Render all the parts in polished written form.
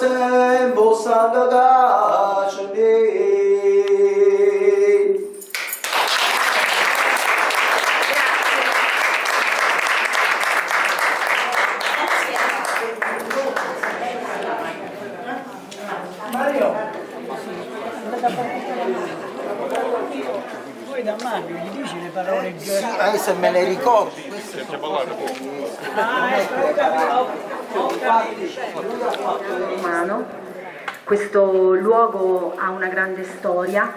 sen bosalaga shne. Poi da Mario gli dici le parole Sì, se me le ricordi. Romano. Questo luogo ha una grande storia,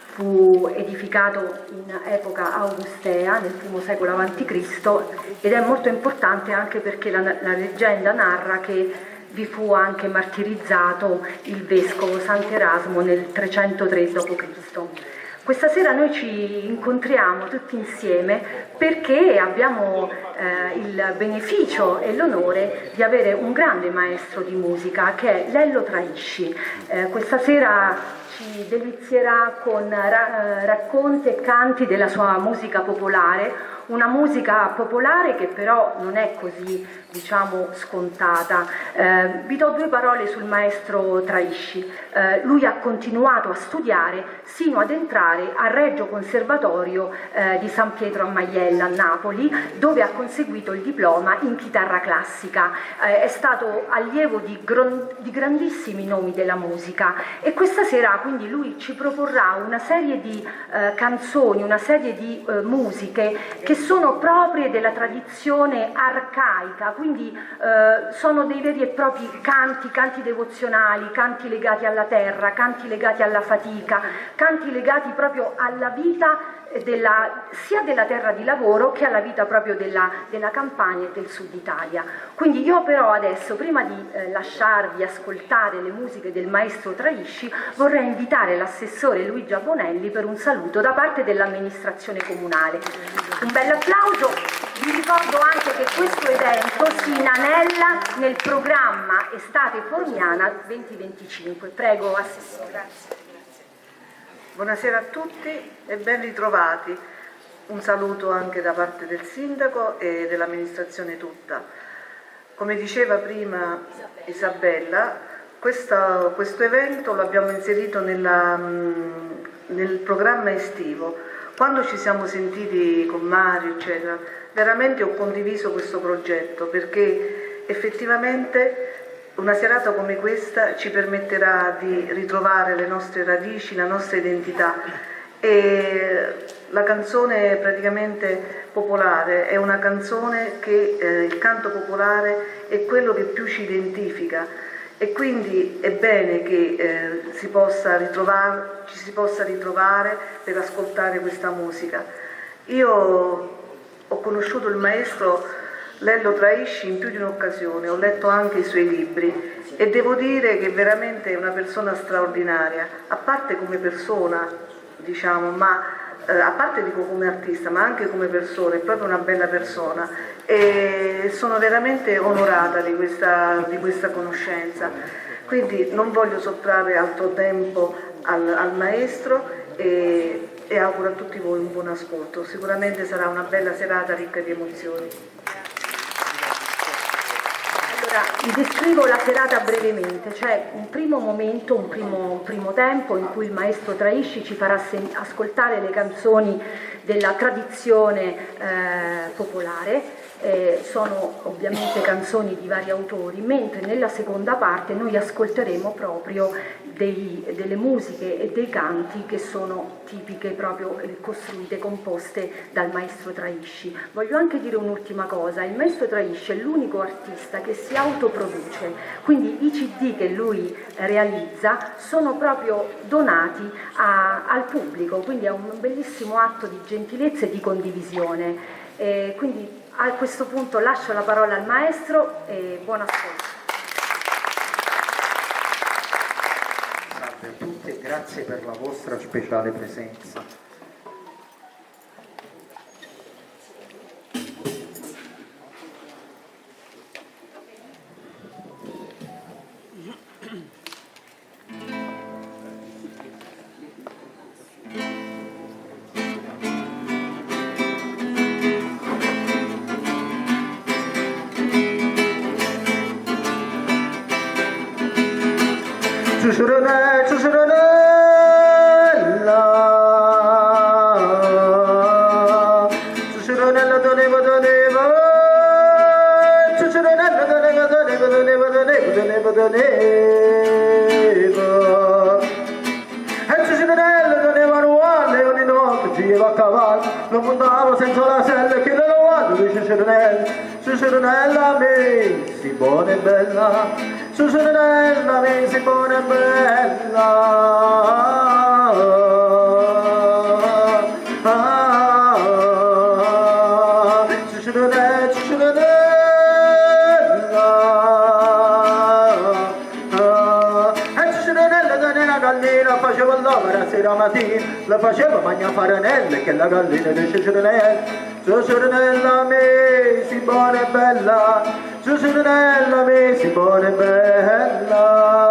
fu edificato in epoca augustea nel I secolo a.C. ed è molto importante anche perché la leggenda narra che vi fu anche martirizzato il vescovo Sant'Erasmo nel 303 d.C. Questa sera noi ci incontriamo tutti insieme perché abbiamo il beneficio e l'onore di avere un grande maestro di musica che è Lello Traisci. Questa sera ci delizierà con racconti e canti della sua musica popolare, una musica popolare che però non è così, diciamo, scontata. Vi do due parole sul maestro Traisci. Lui ha continuato a studiare sino ad entrare al Regio Conservatorio di San Pietro a Maiella a Napoli, dove ha conseguito il diploma in chitarra classica. È stato allievo di grandissimi nomi della musica e questa sera quindi lui ci proporrà una serie di canzoni, una serie di musiche che sono proprie della tradizione arcaica, quindi sono dei veri e propri canti devozionali, canti legati alla terra, canti legati alla fatica, canti legati proprio alla vita sia della terra di lavoro che alla vita proprio della campagna e del sud Italia. Quindi io però adesso, prima di lasciarvi ascoltare le musiche del maestro Traisci, vorrei invitare l'assessore Luigi Bonelli per un saluto da parte dell'amministrazione comunale. Un bel applauso. Vi ricordo anche che questo evento si inanella nel programma Estate Formiana 2025. Prego, assessore. Grazie. Buonasera a tutti e ben ritrovati. Un saluto anche da parte del sindaco e dell'amministrazione tutta. Come diceva prima Isabella, questo evento lo abbiamo inserito nel programma estivo. Quando ci siamo sentiti con Mario, eccetera, veramente ho condiviso questo progetto perché effettivamente una serata come questa ci permetterà di ritrovare le nostre radici, la nostra identità e la canzone praticamente popolare è una canzone che il canto popolare è quello che più ci identifica e quindi è bene che ci si possa ritrovare per ascoltare questa musica. Io ho conosciuto il maestro Lello Traisci in più di un'occasione, ho letto anche i suoi libri e devo dire che veramente è una persona straordinaria, a parte come persona, diciamo, a parte dico come artista, ma anche come persona, è proprio una bella persona e sono veramente onorata di questa conoscenza. Quindi non voglio sottrarre altro tempo al maestro e auguro a tutti voi un buon ascolto. Sicuramente sarà una bella serata ricca di emozioni. Vi descrivo la serata brevemente. C'è un primo momento, un primo tempo in cui il maestro Traisci ci farà ascoltare le canzoni della tradizione popolare. Sono ovviamente canzoni di vari autori, mentre nella seconda parte noi ascolteremo proprio delle musiche e dei canti che sono tipiche proprio costruite, composte dal maestro Traisci. Voglio anche dire un'ultima cosa: il maestro Traisci è l'unico artista che si autoproduce, quindi i CD che lui realizza sono proprio donati al pubblico, quindi è un bellissimo atto di gentilezza e di condivisione. Quindi a questo punto lascio la parola al maestro e buon ascolto. Salve a tutti e grazie per la vostra speciale presenza. Ciuciuronella doneva, Ciuciuronella doneva. E Ciuciuronella doneva uguale ogni notte, gira a cavallo, lo montava senza la sella, che non lo guarda di Ciuciuronella mi si buona e bella, Ciuciuronella mi si buona e bella. Faceva l'opera sera mattina, la faceva mangiare faranelle che la gallina di Ciuciuronella mi si buona e bella, Ciuciuronella mi si buona e bella.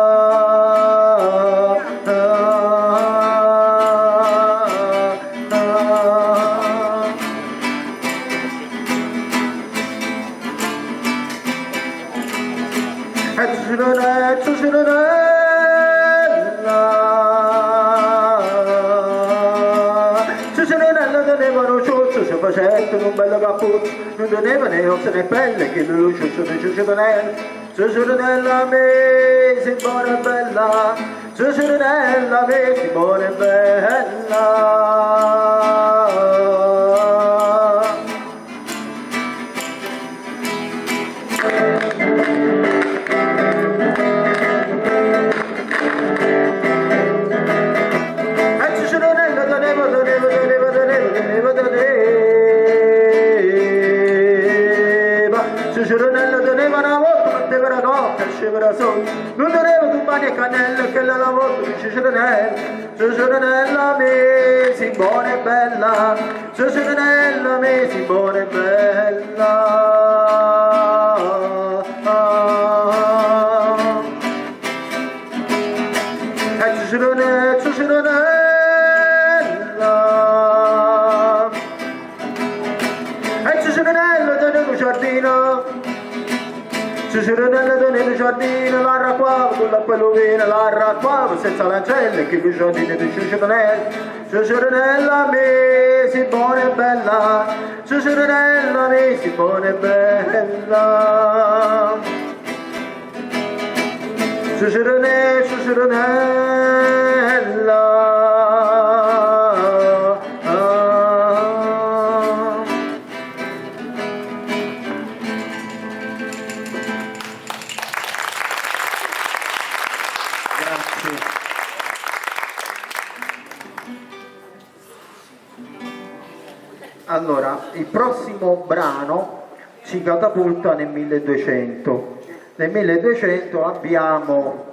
Facendo un bello cappuccio, non teneva né ossa né pelle, che lui Ciuciuronella mi si buona e bella, Ciuciuronella mi si buona e bella. Ciuciuronella teneva una volta, metteva la cotta, scevera sotto, non teneva tu pane e cannella, che la volta di Ciuciuronella mi si buona e bella, Ciuciuronella mi si buona e bella. Ciuciuronella, Ciuciuronella teneva un giardino, Ciuciuronella teneva un giardino, la racquava con l'acqua luvina, la racquava senza l'ancella, che il giardino di Ciuciuronella mi si buona e bella, Ciuciuronella mi si buona e bella. Ciuciuronella. Allora, il prossimo brano ci catapulta nel 1200. Nel 1200 abbiamo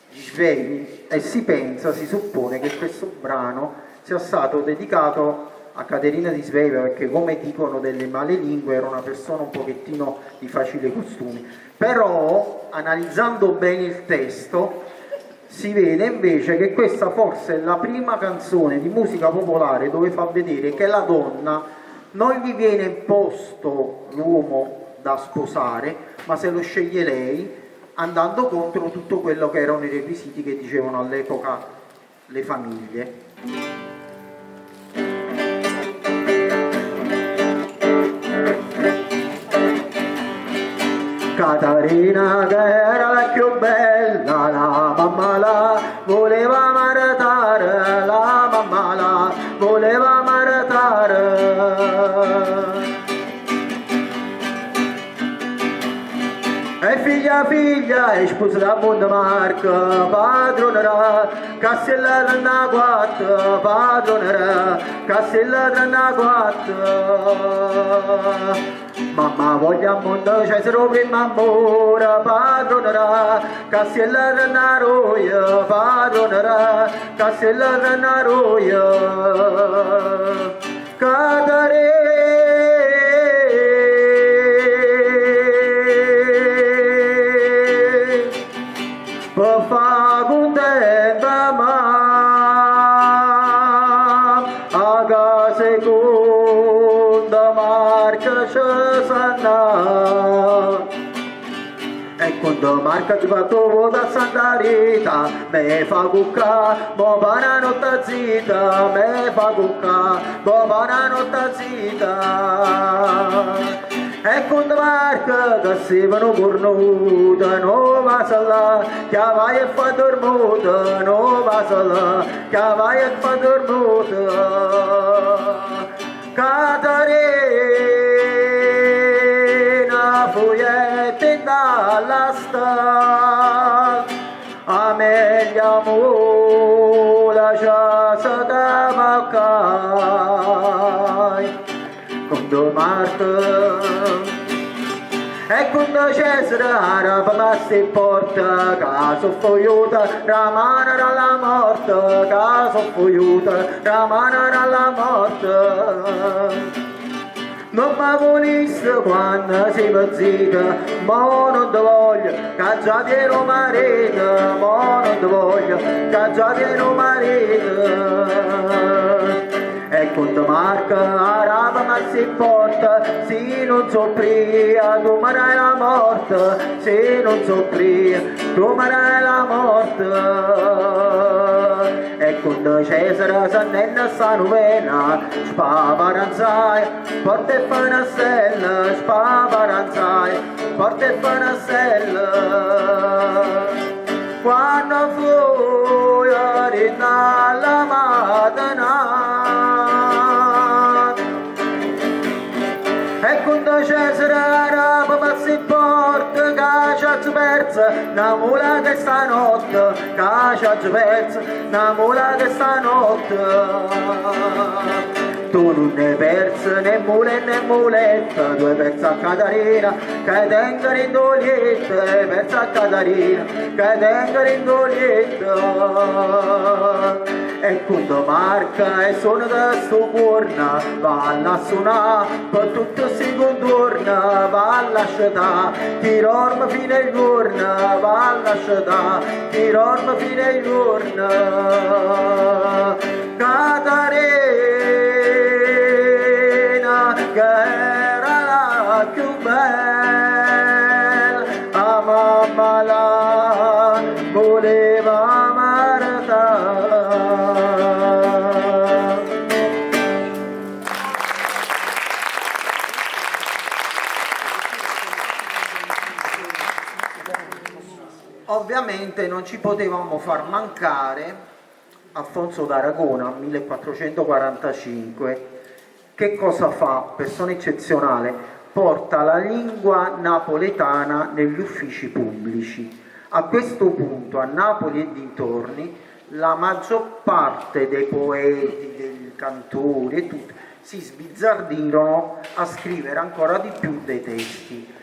gli Svei e si pensa, si suppone che questo brano sia stato dedicato a Caterina di Svevia, perché come dicono delle male lingue era una persona un pochettino di facili costumi. Però, analizzando bene il testo, si vede invece che questa forse è la prima canzone di musica popolare dove fa vedere che la donna non gli viene imposto l'uomo da sposare, ma se lo sceglie lei, andando contro tutto quello che erano i requisiti che dicevano all'epoca le famiglie. Caterina che era la più bella, la mamma la voleva maritare, la mamma la voleva maritare. E figlia, e sposa da Montemarco, padronera, Cassella 34, padronera, Cassella 34. Mamma voglia a mondo, c'è solo prima amore, padronera, Cassella 34, padronera, Cassella 34. Caterina per fa contenta mamma, a casa seconda marca ci sanna. E quando quando Marca ti fatto vota Santa Rita, me fa cucca, mo pana notta zita, me fa cucca, mo pana notta zita. E quando Marca che si vanno cornuta, no va là, che vai e fa dormuta, no va là, che vai e fa dormuta. Catarina fogliette dalla sta, a me amo la casa da maccai, quando Marta. E quando Cesare araba ma si porta, caso fogliuta, ramanera alla morte, caso fogliuta, ramanera alla morte. Non mi volesse quando si pazzica, mo non ti voglio, che già pieno marito, mo non ti voglio, che già pieno marito. E quando Marca araba ma si porta, se non soffria, tu marai la morte, se non soffria, tu marai la morte. E quando Cesare s'annella sta novena, spavaranzai, porta e fanastella, spavaranzai, porta e fanastella. Quando fu alla mattina, e quando Cesare araba ma si porta, caccia persa, una mula che stanotte, caccia persa, una mula che stanotte. Tu non ne persa né mule né muletta, tu hai persa a Catarina, che tengono in dolietta, hai persa a Catarina, che tengono in dolietta. E quando Marca e suona da sto cuorna, vanno a suonare, per tutto si contorna, va a lasciare, chi dorme fino ai giorni, va a lasciare, chi dorme fino ai giorni. Catarina, che era la più bella, a mamma la voleva Marta. Ovviamente non ci potevamo far mancare Alfonso d'Aragona, 1445. Che cosa fa? Persona eccezionale, porta la lingua napoletana negli uffici pubblici. A questo punto a Napoli e dintorni la maggior parte dei poeti, dei cantori e tutto si sbizzardirono a scrivere ancora di più dei testi.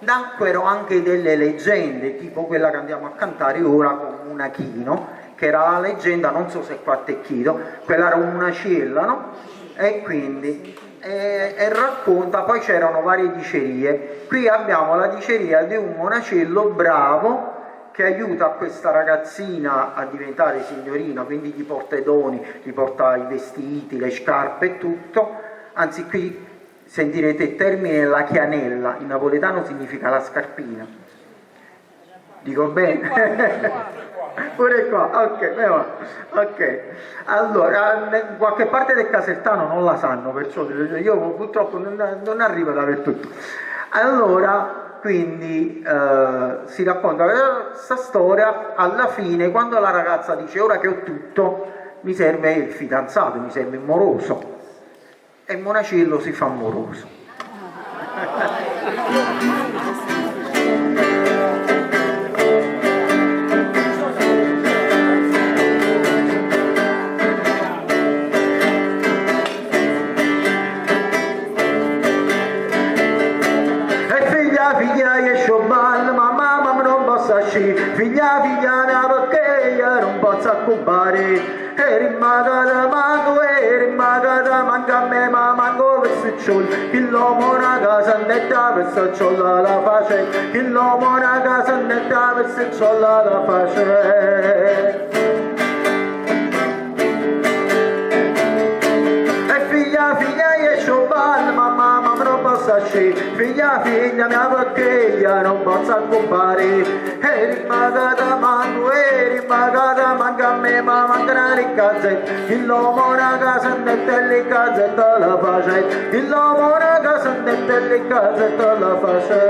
Nacquero anche delle leggende, tipo quella che andiamo a cantare ora con Munachino, che era la leggenda, non so se qua a Tecchito, quella era un Munaciella, no? E quindi racconta, poi c'erano varie dicerie. Qui abbiamo la diceria di un monacello bravo che aiuta questa ragazzina a diventare signorina, quindi gli porta i doni, gli porta i vestiti, le scarpe e tutto. Anzi, qui sentirete il termine la chianella, in napoletano significa la scarpina. Dico bene? Pure qua, ok. Allora, in qualche parte del casertano non la sanno, perciò io purtroppo non arrivo ad aver tutto. Allora, quindi si racconta questa storia, alla fine, quando la ragazza dice ora che ho tutto, mi serve il fidanzato, mi serve il moroso. E il monacello si fa moroso. Figlia, esce balla, mamma non posso uscire, figlia, perché io non posso accumulare. Rimagata manca a me, ma manco per succiol, che l'uomo una casa netta per succiolla la pace, che l'uomo una casa netta per succiolla la pace. E figlia, io esce balla, mamma non posso uscire, figlia mia perché io non non posso compare, e rimagata manco, e rimagata manca a me, ma manca le cazzette, il l'uomo una casa e le cazzette la face, il l'uomo una casa e le cazzette la face.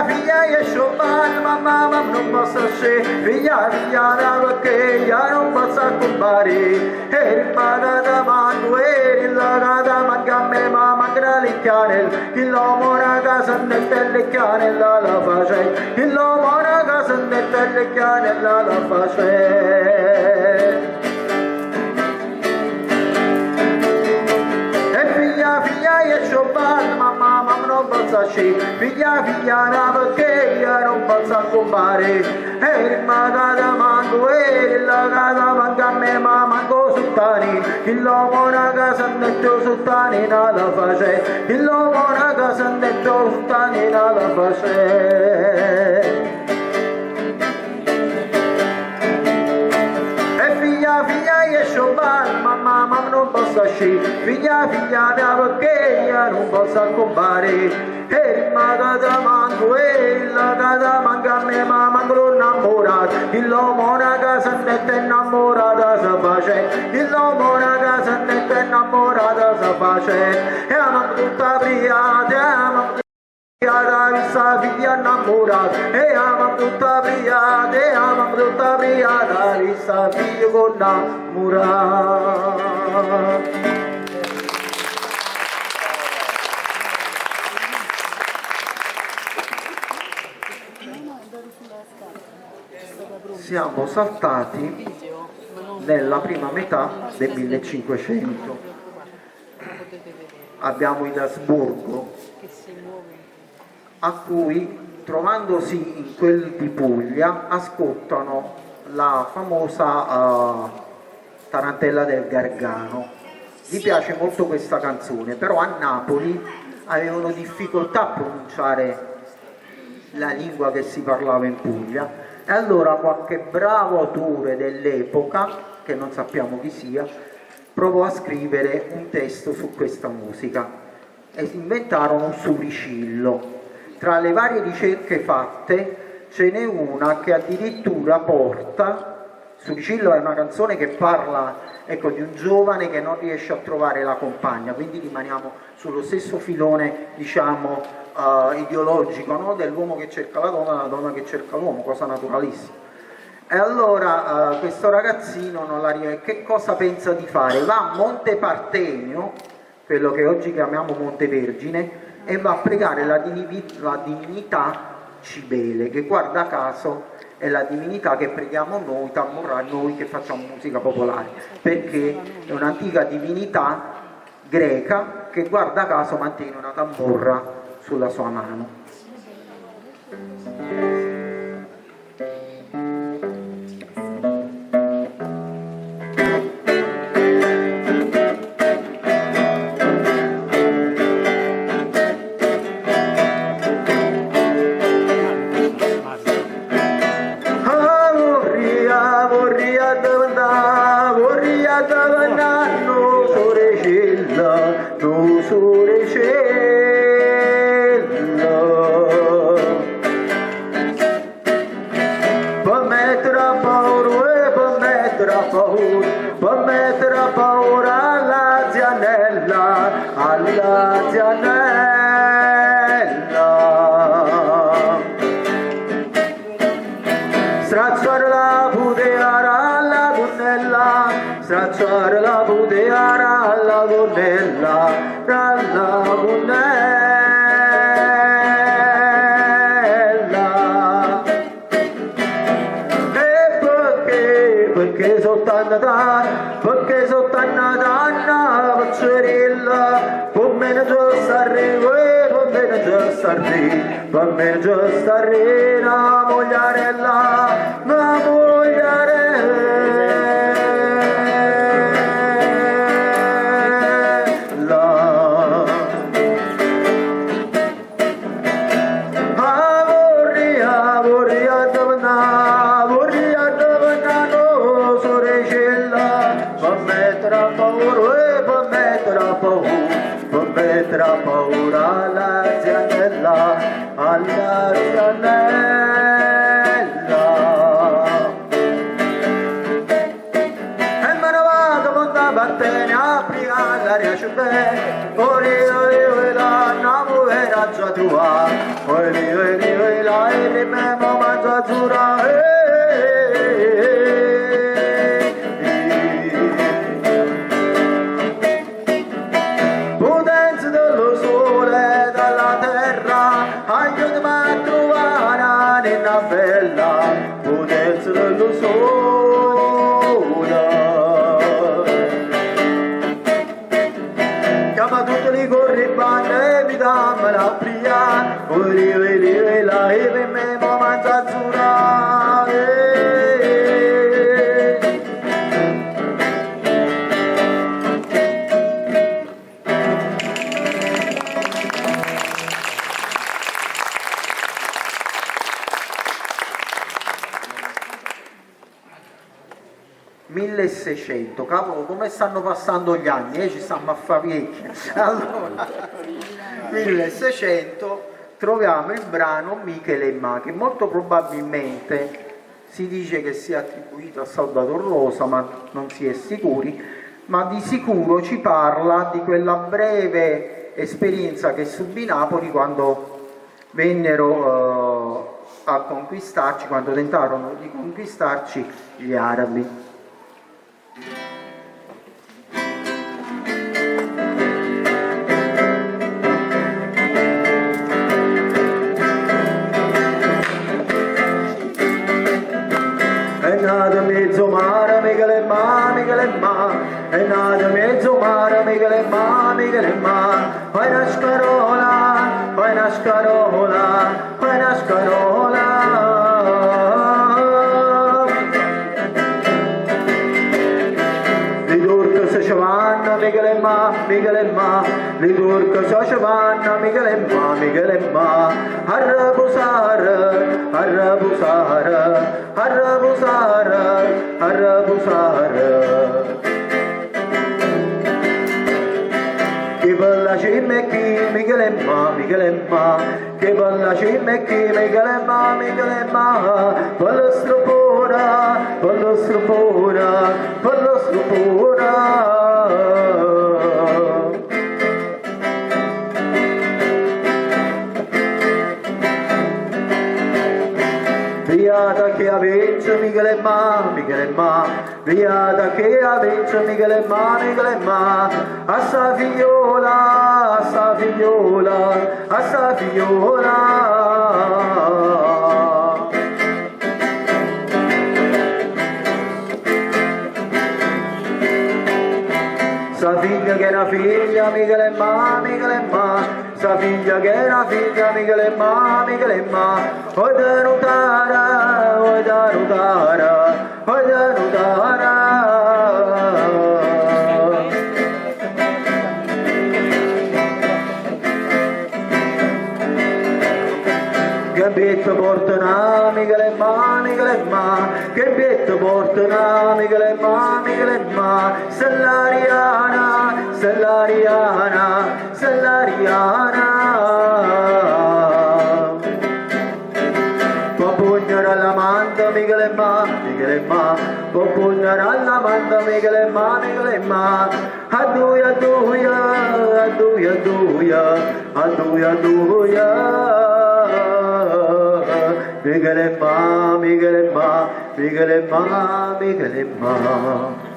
Figlia e sciopare, mamma non posso uscire, figlia perché io non posso compare, e rimagata manco, e rilagata manca a me, ma manca le chiane, il l'uomo una casa e le chiane la face, il l'uomo una casa e le chiane la face. Figlia e sciopare, mamma non posso uscire, figlia perché io non posso compare, e rimagata manco, e rilagata manca a me, ma manco sottani, il l'uomo una casa netto sottani la face, il l'uomo una casa netto sottani la face. Figlia e sciopare, mamma non posso uscire, figlia perché io non posso compare, e rimagata manco, e la casa manca a me, ma manco innamorato, il l'uomo una casa netta innamorata si face, il l'uomo una casa netta innamorata si face, e amo tutta briata, vista figlia innamorata, e amo tutta briata, e amo tutta briata, vista figlia con innamorata. Siamo saltati nella prima metà del 1500. Abbiamo il Asburgo, a cui, trovandosi in quel di Puglia, ascoltano la famosa Tarantella del Gargano. Gli piace molto questa canzone, però a Napoli avevano difficoltà a pronunciare la lingua che si parlava in Puglia, e allora qualche bravo autore dell'epoca, che non sappiamo chi sia, provò a scrivere un testo su questa musica e si inventarono un suricillo. Tra le varie ricerche fatte ce n'è una che addirittura porta, Suricillo è una canzone che parla, ecco, di un giovane che non riesce a trovare la compagna, quindi rimaniamo sullo stesso filone, diciamo, ideologico, no? Dell'uomo che cerca la donna che cerca l'uomo, cosa naturalissima. E allora questo ragazzino non la riesce, che cosa pensa di fare? Va a Monte Partenio, quello che oggi chiamiamo Monte Vergine, e va a pregare la divinità Cibele, che guarda caso è la divinità che preghiamo noi, Tamurra, noi che facciamo musica popolare, perché è un'antica divinità greca che guarda caso mantiene una tamburra sulla sua mano. Stracciare la pudeara alla gonnella, stracciare la pudeara alla gonnella, alla gonnella. E perché soltanto danna pazzerilla, come ne giusto arrivo, come ne giusto arrivo. Va bene giusto arriva, mogliarella, ma mogliarella. Vorria dove no, sorrecella. tra paura alla ziannella, alla ziannella. E me ne vado con da battene a brigare l'aria c'è bene, ori la namo era già tua, ori la e me mo mangia giura. Potenza dello sole dalla terra, aiutami a trovare una bella potenza dello sole. Chiama tutti i corribanti e mi dammi la pria, ori la e per me mo mangia azzurra. (1600), cavolo, come stanno passando gli anni, ci stiamo a fare vecchi. Allora, 1600 troviamo il brano Michele e Ma, che molto probabilmente si dice che sia attribuito a Salvator Rosa, ma non si è sicuri, ma di sicuro ci parla di quella breve esperienza che subì Napoli quando vennero a conquistarci, quando tentarono di conquistarci gli arabi. È nato mezzo mare, Michele e Ma, Michele e Ma, è nato mezzo mare, Michele e Ma, Michele e Ma, fai una scarola, fai una scarola, fai una scarola. Li turchi se ci vanno, Michele e Ma, Michele e Ma, li turchi se ci vanno, Michele e Ma, Michele e Ma, a rabusare, a rabusare, a rabusare, a rabusare. Che bella cimma e chi, Michele e Ma, Michele e Ma, che bella cimma e chi, Michele e Ma, Michele e Ma, fallo stropora, fallo stropora, fallo stropora. Viata che avvezza Michele e Ma, Michele e Ma, viata che avvezza Michele e Ma, Michele e Ma, a sta figliola, a sta figliola, a sta figliola. Sa figlia che era figlia, Michele e Ma, Michele e Ma, sa figlia che era figlia, Michele e Ma, Michele e Ma, oi da nutara, oi da nutara, oi da nutara. Che bietto portano, Michele e Ma, Michele e Ma, che bietto portano, Michele e Ma, Michele e Ma, Stellariana, Stellariana, Stellariana. Può pugnare alla manta, Michele e Ma, Michele e Ma, può pugnare alla manta, Michele e Ma, Michele e Ma, adduia, adduia, adduia, adduia, adduia, adduia. Michele e Ma, Michele e Ma, Michele e Ma, Michele e Ma.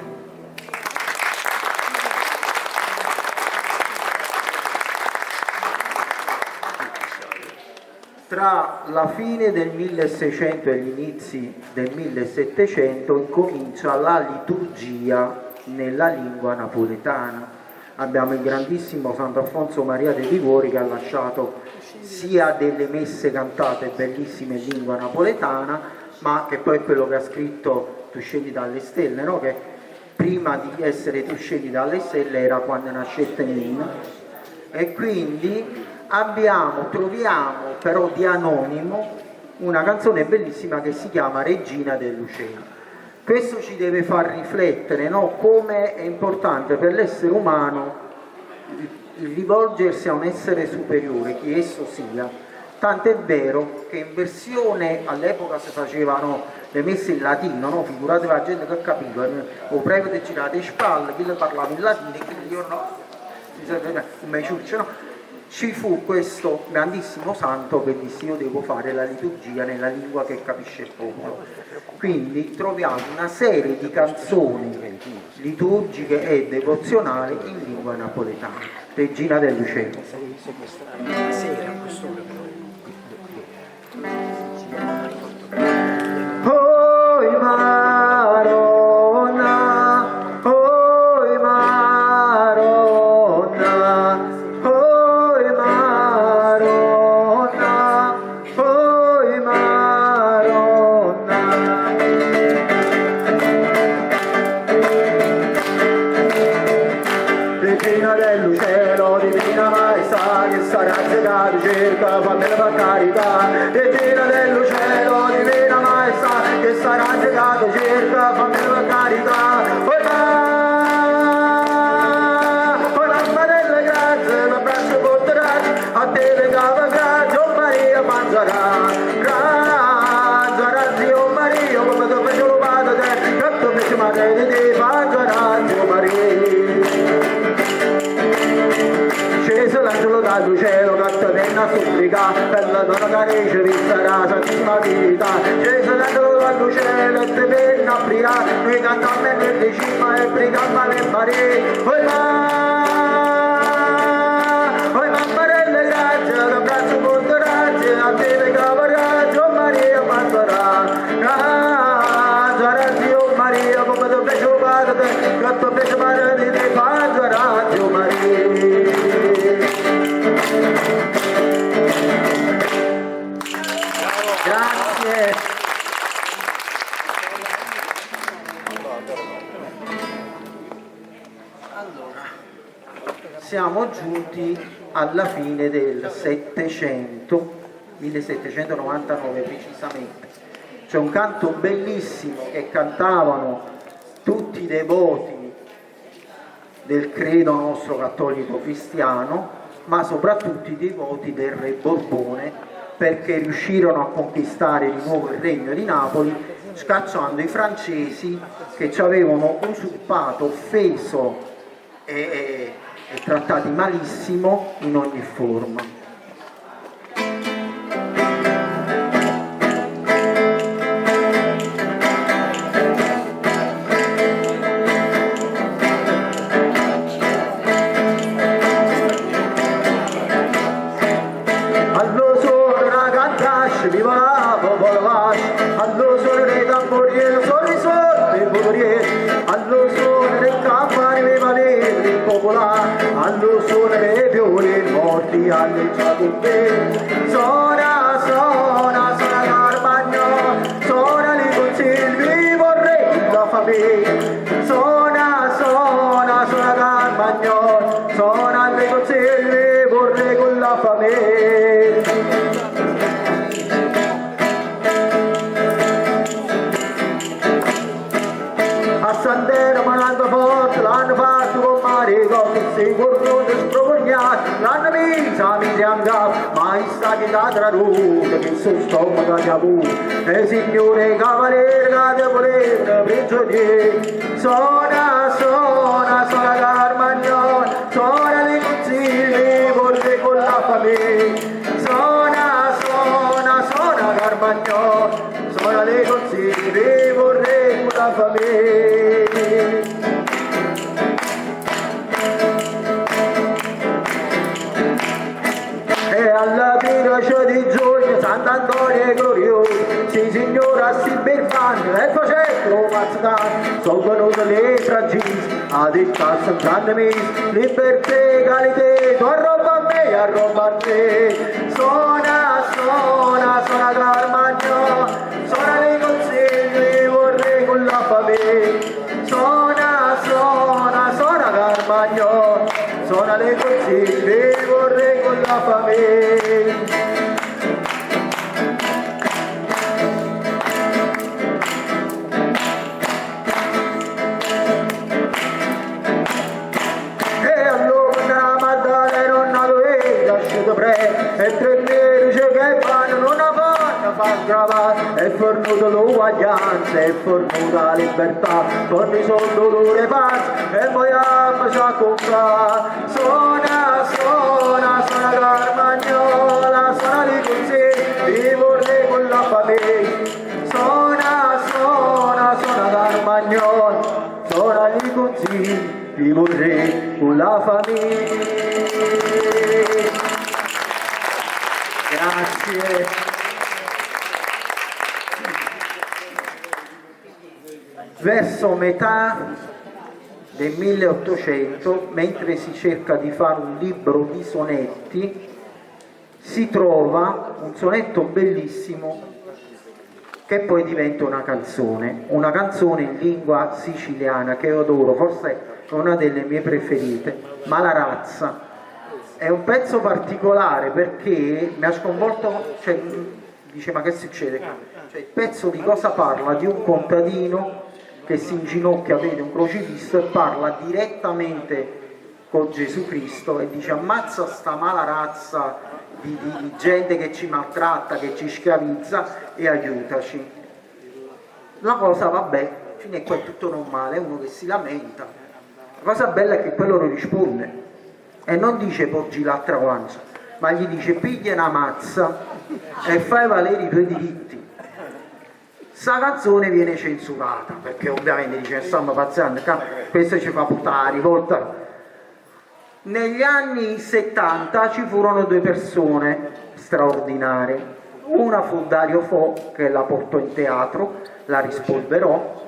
Tra la fine del 1600 e gli inizi del 1700 incomincia la liturgia nella lingua napoletana. Abbiamo il grandissimo Sant'Alfonso Maria de' Liguori che ha lasciato sia delle messe cantate bellissime in lingua napoletana, ma che poi è quello che ha scritto Tu scendi dalle stelle, no? Che prima di essere Tu scendi dalle stelle era Quando nascette Ninna. E quindi troviamo però di anonimo una canzone bellissima che si chiama Regina del Lucero. Questo ci deve far riflettere, no? Come è importante per l'essere umano rivolgersi a un essere superiore, chi esso sia, tant'è vero che in versione all'epoca si facevano le messe in latino, no? Figuratevi la gente che capiva, o prego di girare le spalle, chi le parlava in latino e chi io no, come ciuccio, no? Ci fu questo grandissimo santo che disse io devo fare la liturgia nella lingua che capisce il popolo. Quindi troviamo una serie di canzoni liturgiche e devozionali in lingua napoletana. Regina dell'Uccello. Oi Maronna, oi Maronna, oi Maronna, oi Maronna. Regina dell'Uccello, divina maestà, che sarà segata cerca, fammela per carità. Regina dell'Uccello, divina maestà, che sarà segata cerca, fammela per carità. Oi mamma delle grazie, l'abbraccio porterai, a te legava grazie, oh Maria Panzara. Panzara, zio Maria, come tu feci lo padre te, che tu feci madre di te, Panzara, zio Maria. Sceso l'angelo dal cielo che ti venne a supplicare per la donna che ricevisse la santissima vita. Sceso l'angelo dal cielo e ti venne a pregare, noi cantammo nel decima e pregammo le Marie. Oi mamma delle grazie, l'abbraccio con grazie, a te legava grazie, oh Maria Panzara. Panzara, zio Maria, come tu feci lo padre te, che tu feci madre di te, Panzara, zio Maria. Grazie. Siamo giunti alla fine del 700, 1799 precisamente. C'è un canto bellissimo che cantavano tutti i devoti del credo nostro cattolico cristiano, ma soprattutto i devoti del re Borbone, perché riuscirono a conquistare di nuovo il regno di Napoli, scacciando i francesi che ci avevano usurpato, offeso e trattati malissimo in ogni forma. Allo suono dei tamburi e sono i soldi allo suono dei campani dei pavelli popolari, allo suono dei violi morti alleggiati in bene. Suona, suona, suona Carmagno, suona li consigli, vorrei la famiglia. Suona, suona, suona Carmagno, suona li consigli, vorrei con la famiglia. A Sant'Era manando forte, l'hanno fatto con Marico, che si corrono spropognati, l'hanno misa, mi rianga, ma i stati da traduto, che sul stomaco ti ha avuto, e signore cavaliere che ti volevano prigionieri. Suona, suona, suona Carmagnone, suona dei consigli, vorrei con la famiglia. Suona, suona, suona Carmagnone, suona dei consigli, vorrei con la famiglia. E alla pirocia di giugno Sant'Antonio è glorioso, sì signora si berfando e facendo mazzano, sono venute le fragili a ditta San Mis, libertà, egalità, tu arroba a me, arroba a te. Suona, suona, suona Carmagno, suona dei consigli, vorrei con la famiglia. Suona, suona, suona Carmagno, suona dei consigli, vorrei con la famiglia. E allora fornuto l'uguaglianza, è fornuta la libertà, con i soldi dolore pace, e vogliamo ci comprare. Suona, suona, suona Carmagnola, suona di così, vi vorrei con la famiglia. Suona, suona, suona Carmagnola, suona di così, vi vorrei con la famiglia. Grazie. Verso metà del 1800, mentre si cerca di fare un libro di sonetti, si trova un sonetto bellissimo che poi diventa una canzone in lingua siciliana che io adoro, forse è una delle mie preferite, Malarazza. È un pezzo particolare perché mi ha sconvolto, cioè, dice ma che succede? Cioè, il pezzo di cosa parla? Di un contadino che si inginocchia, vede un crocifisso e parla direttamente con Gesù Cristo e dice ammazza sta mala razza di gente che ci maltratta, che ci schiavizza e aiutaci. La cosa vabbè, fino a qua è tutto normale, è uno che si lamenta. La cosa bella è che quello lo risponde e non dice porgi l'altra guancia, ma gli dice piglia una mazza e fai valere i tuoi diritti. Sta canzone viene censurata perché ovviamente dice stiamo pazzando, questo ci fa puttare la rivolta. Negli anni 70 ci furono due persone straordinarie, una fu Dario Fo che la portò in teatro, la rispolverò,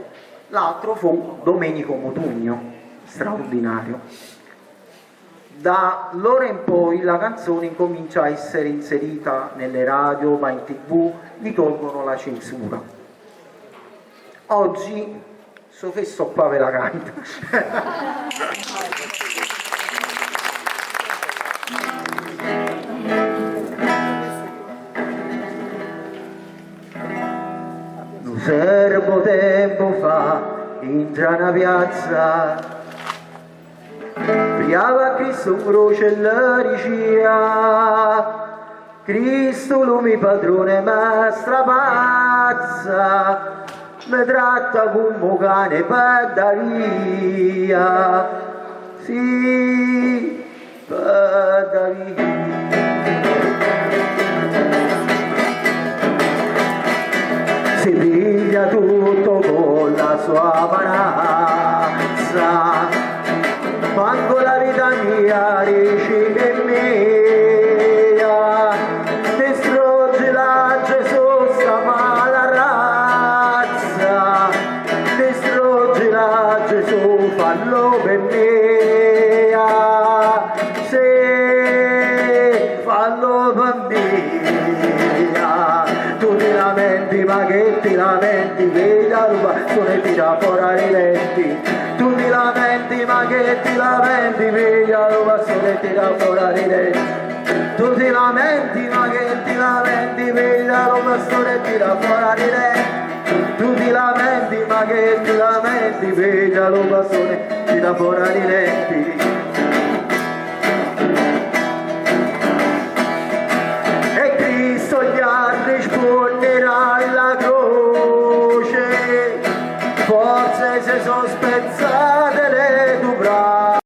l'altro fu Domenico Modugno, straordinario. Da allora in poi la canzone incomincia a essere inserita nelle radio, va in tv, gli tolgono la censura. Oggi so che so qua ve la canta. Un servo tempo fa entra una piazza, piava Cristo un croce e la diceva Cristo lui mi padrone ma strapazza, mi tratta come un cane per da via, sì, per da via. Si piglia tutto con la sua manazza, quando la vita mia dice che è mia, distrugge la Gesù sta mala razza, distrugge la Gesù fallo per mia, se fallo per mia, tu ti lamenti ma che ti lamenti, veglia ruba, tu ne tira fuori i letti, tu ti lamenti ma che ti lamenti, veglia ruba, tu ne tira fuori i letti, tu ti lamenti ma che ti lamenti, veglia ruba, tu ne tira fuori i letti, tu ti lamenti ma che ti lamenti, veglia ruba, tu ne tira fuori i letti. E Cristo gli risponderà alla croce, forse se sono spezzate le tue braccia,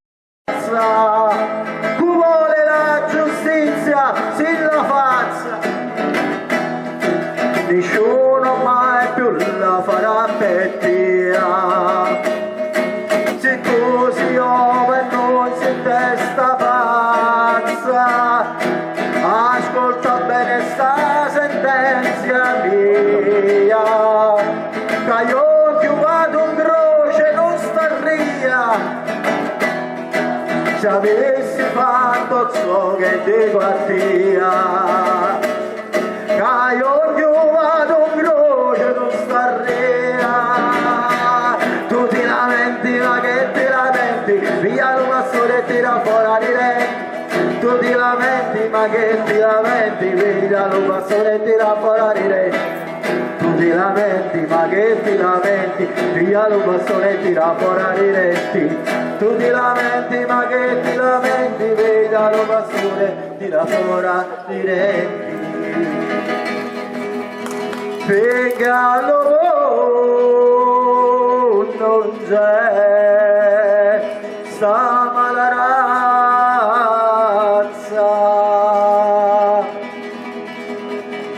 chi vuole la giustizia si la faccia, nessuno mai più la farà pettire, se così ove non si testa pazza, ascolta bene sta sentenza mia, che io chiudato un croce non starria, se avessi fatto ciò che dico a te, che io chiudato un croce non starria, tu ti lamenti ma che ti lamenti, via lo pastore e tira fuori di lei. Tu ti lamenti ma che ti lamenti, via lo pastore e tira fuori di lei. Tu ti lamenti ma che ti lamenti, via lo pastore e tira fuori di lei. Tu ti lamenti ma che ti lamenti, via lo pastore e tira fuori di lei. Pegalo non c'è, sta la razza,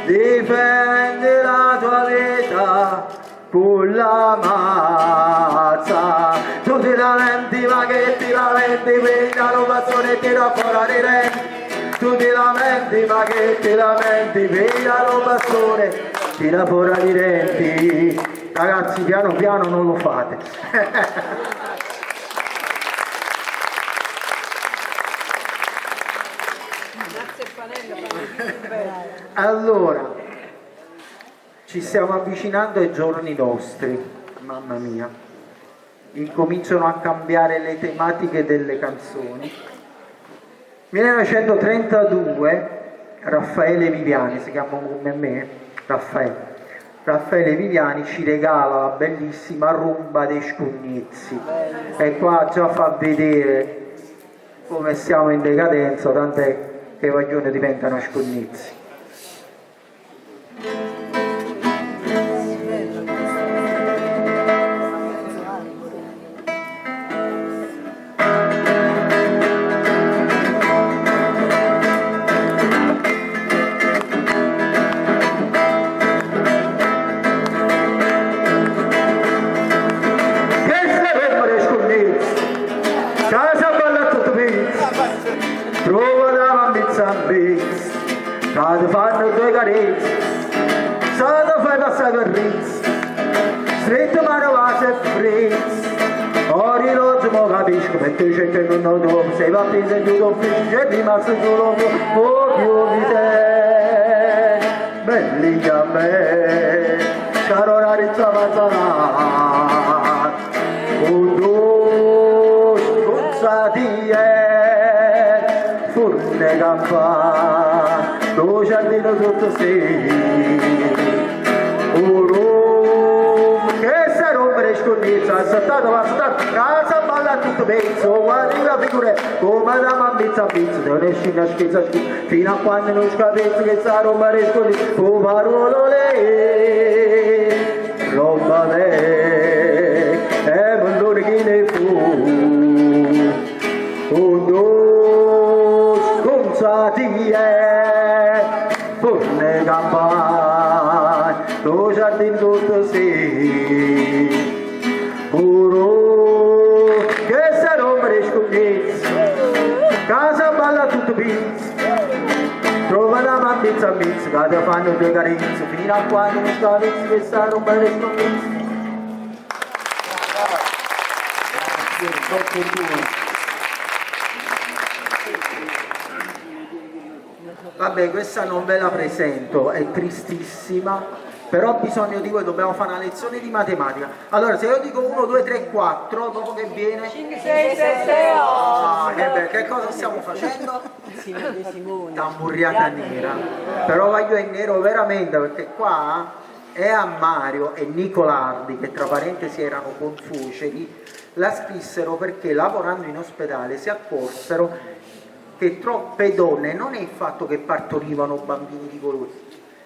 difendi la tua vita con la mazza. Tu ti lamenti ma che ti lamenti, pegalo bastone e tira fuori i denti. Tu ti lamenti ma che ti lamenti, pegalo bastone, tira fuori i denti. Ragazzi, piano piano non lo fate. Allora, ci stiamo avvicinando ai giorni nostri, mamma mia. Incominciano a cambiare le tematiche delle canzoni. 1932, Raffaele Viviani, si chiama come me, Raffaele Viviani ci regala la bellissima Rumba dei Scugnizi, e qua già fa vedere come siamo in decadenza, tant'è che i vaglioni diventano Scugnizi. State fanno due carezze, state fai passare per rizzo, stretto mano base e frizz. Ora non mo capisco perché c'è che non ho dopo, sei va preso e giù ufficio e rimasto solo più di te. Belli a me, caro la rizza mazzanata, con due scozzati furne campane, lo giardino sotto sé, che sta rompere scornizza, è saltato, casa balla tutto pezzo, guarda la figura, come la mammizza pizza, non esci una schizza, fino a quando non scapezza che sta rompere scornizza, oh parole, roba me, e mandone chi ne fu, oh no, sconzati forne campane, lo giardino tutto sì, puro che se rompere scognezza, casa balla tutto pizza, trova la mammizza pizza, che ti fanno due carezze, fino a quando non sta pizza che sta rompere scognezza. Vabbè, questa non ve la presento, è tristissima, però ho bisogno di voi, dobbiamo fare una lezione di matematica. Allora, se io dico 1, 2, 3, 4, dopo che viene? 5, 6, 7, 8. Che cosa stiamo facendo? Tamburriata nera. Però voglio in nero veramente, perché qua è a Mario e Nicolardi, che tra parentesi erano confuceri, la scrissero perché lavorando in ospedale si accorsero che troppe donne, non è il fatto che partorivano bambini di colore,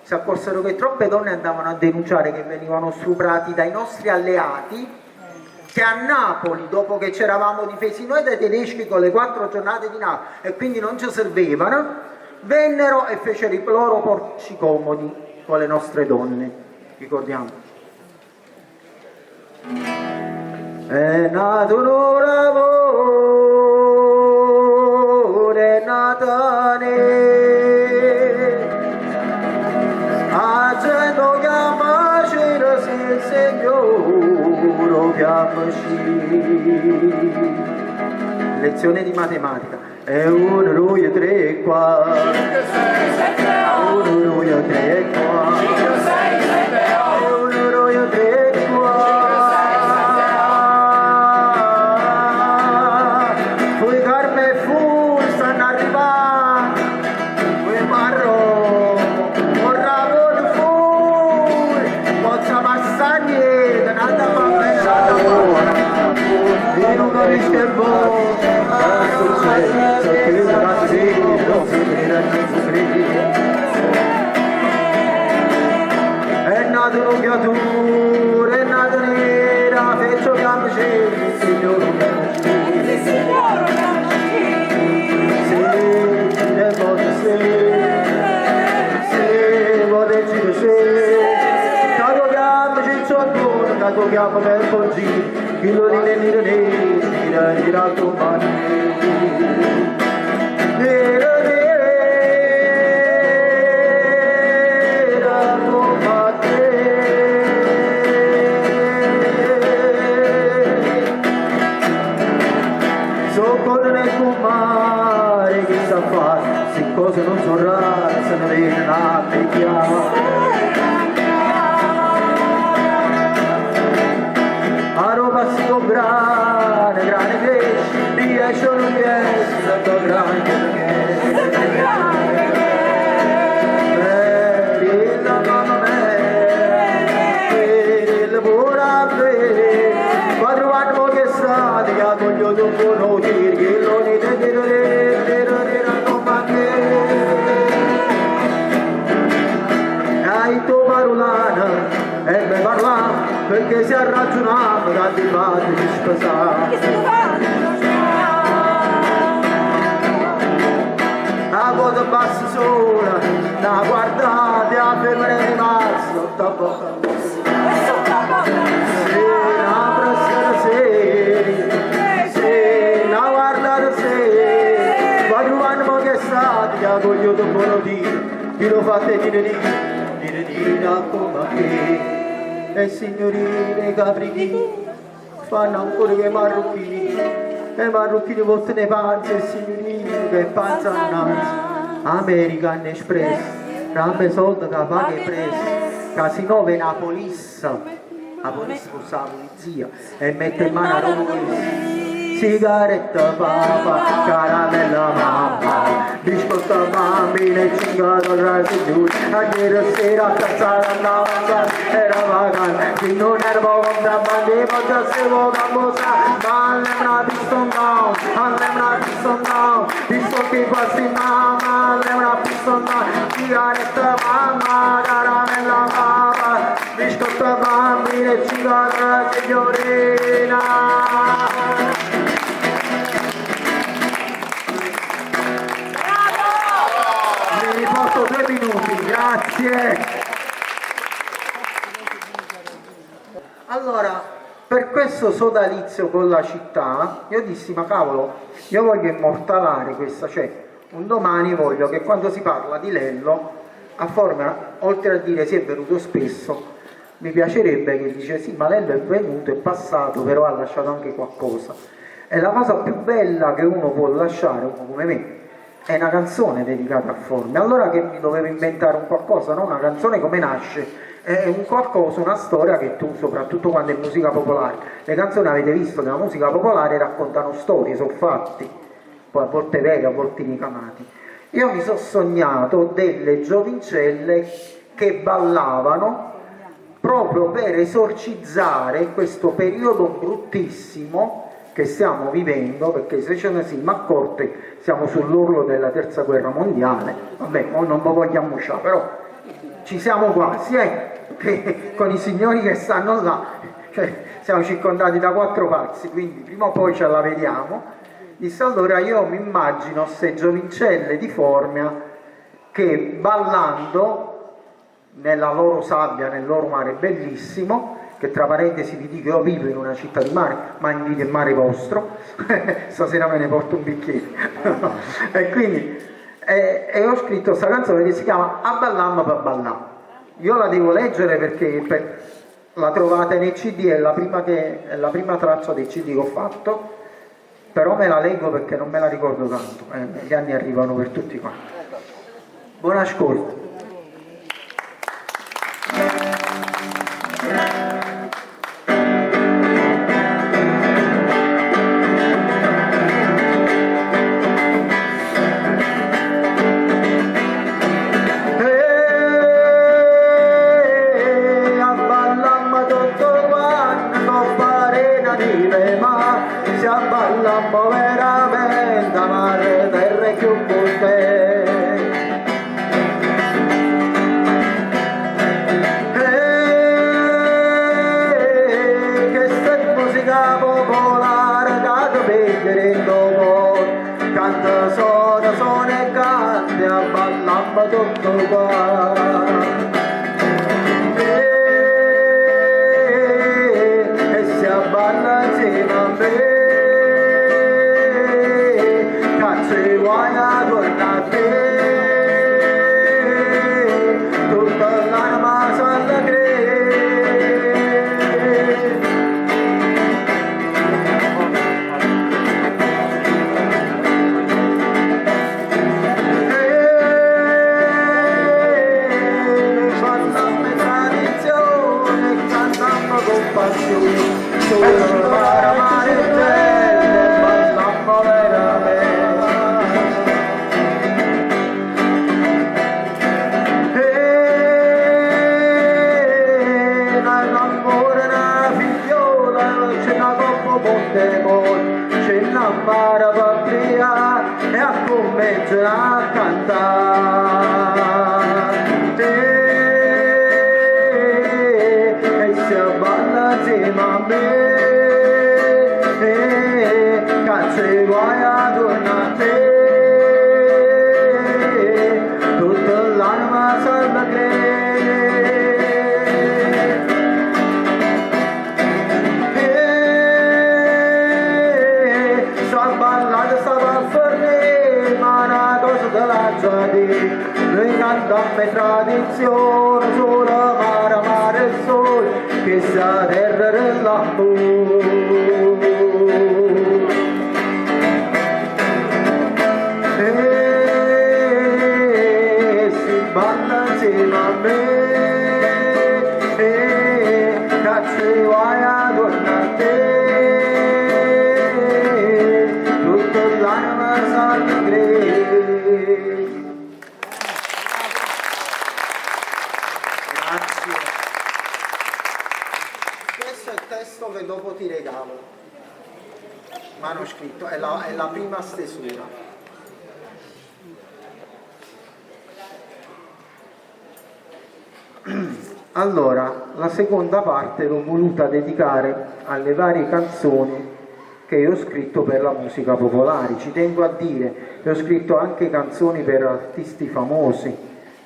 si accorsero che troppe donne andavano a denunciare che venivano stuprati dai nostri alleati, che a Napoli, dopo che ci eravamo difesi noi dai tedeschi con le 4 giornate di Napoli e quindi non ci servivano, vennero e fecero i loro porci comodi con le nostre donne, ricordiamo. È nato un amore natale, a gente che amacera se il Signore piace. Lezione di matematica. È 1, 2, 3, 4. 1, 2, 3, 4. 1, 2, 3, 4. Poi Carme e Fu stanno arrivando. Poi Marro, Corravon fuori. Pozza Massagnetta, nata bambina, e non capisce il voto. Soccorre con mare che sa fare, se cose non sono rare, se ne vede la picchiava. A roba si comprare, grande cresce, riesce o non riesce, tanto grande la mamma me, il buona me, quattro anni che sta, ti ha voglio dopo non dire, che lo dite non manche. Hai tu parolana, e me parla, perché si è ragionato, tanti batti di spesare. La cosa passa sola, la guardate a fermare rimasto, tappo. Se la prossima sera, se la guardate se, quando vanno che state, che voglio dopo lo dire, vi lo fate dire come che, e signorine caprichini, fanno ancora che marrucchini. E marrucchini volte ne panze e signorini che panza annanzi. American Express, rampe soldi che paga e presi. Casino ve la polizia fosse la polizia e mette in mano a Roma. Sigaretta papà, caramella mamma, biscotta bambina e cingato al signore. A ieri sera a cazzare andava era vagante, se non ero contrabbandivo già sevo cambosa, ma all'emna piston down, all'emna piston down, visto che passi mamma, all'emna piston down, sigaretta mamma, caramella mamma, biscotta bambina e cingato alla signorina. Mi riporto 2 minuti, grazie. Allora, per questo sodalizio con la città, io dissi, ma cavolo, io voglio immortalare questa, cioè, un domani voglio che quando si parla di Lello, a forma, oltre a dire si è venuto spesso, mi piacerebbe che dice sì, ma Lello è venuto, è passato, però ha lasciato anche qualcosa. E la cosa più bella che uno può lasciare, uno come me, è una canzone dedicata a Formia. Allora che mi dovevo inventare un qualcosa, no? Una canzone come nasce, è un qualcosa, una storia che tu, soprattutto quando è musica popolare, le canzoni avete visto che la musica popolare raccontano storie, sono fatti, poi a volte veri, a volte ricamati. Io mi sono sognato delle giovincelle che ballavano proprio per esorcizzare questo periodo bruttissimo che stiamo vivendo, perché se ce ne siamo accorti siamo sull'orlo della terza guerra mondiale, vabbè, non vi vogliamo uscire, però ci siamo quasi, che con i signori che stanno là, cioè siamo circondati da 4 pazzi, quindi prima o poi ce la vediamo. Disse allora io mi immagino queste giovincelle di Formia che ballando nella loro sabbia, nel loro mare bellissimo, che tra parentesi vi dico io vivo in una città di mare, ma invidio il mare vostro, stasera me ne porto un bicchiere. E quindi ho scritto questa canzone che si chiama A ballamma per ballà. Io la devo leggere perché la trovate nei CD, è la prima traccia dei CD che ho fatto, però me la leggo perché non me la ricordo tanto, gli anni arrivano per tutti quanti. Buon ascolto. E si abballa cantare e si balla insieme a me, cazzo e guai a tornare a te, tutta l'anima salva noi cantiamo tradizione, solo amare, amare il sole, che sia terra dell'amore. E si balla insieme a me, cazzo vai a tornare a te, tutta l'anima salva Grazie. Questo è il testo che dopo ti regalo, manoscritto, è la prima stesura. Allora, la seconda parte l'ho voluta dedicare alle varie canzoni che io ho scritto per la musica popolare. Ci tengo a dire che ho scritto anche canzoni per artisti famosi,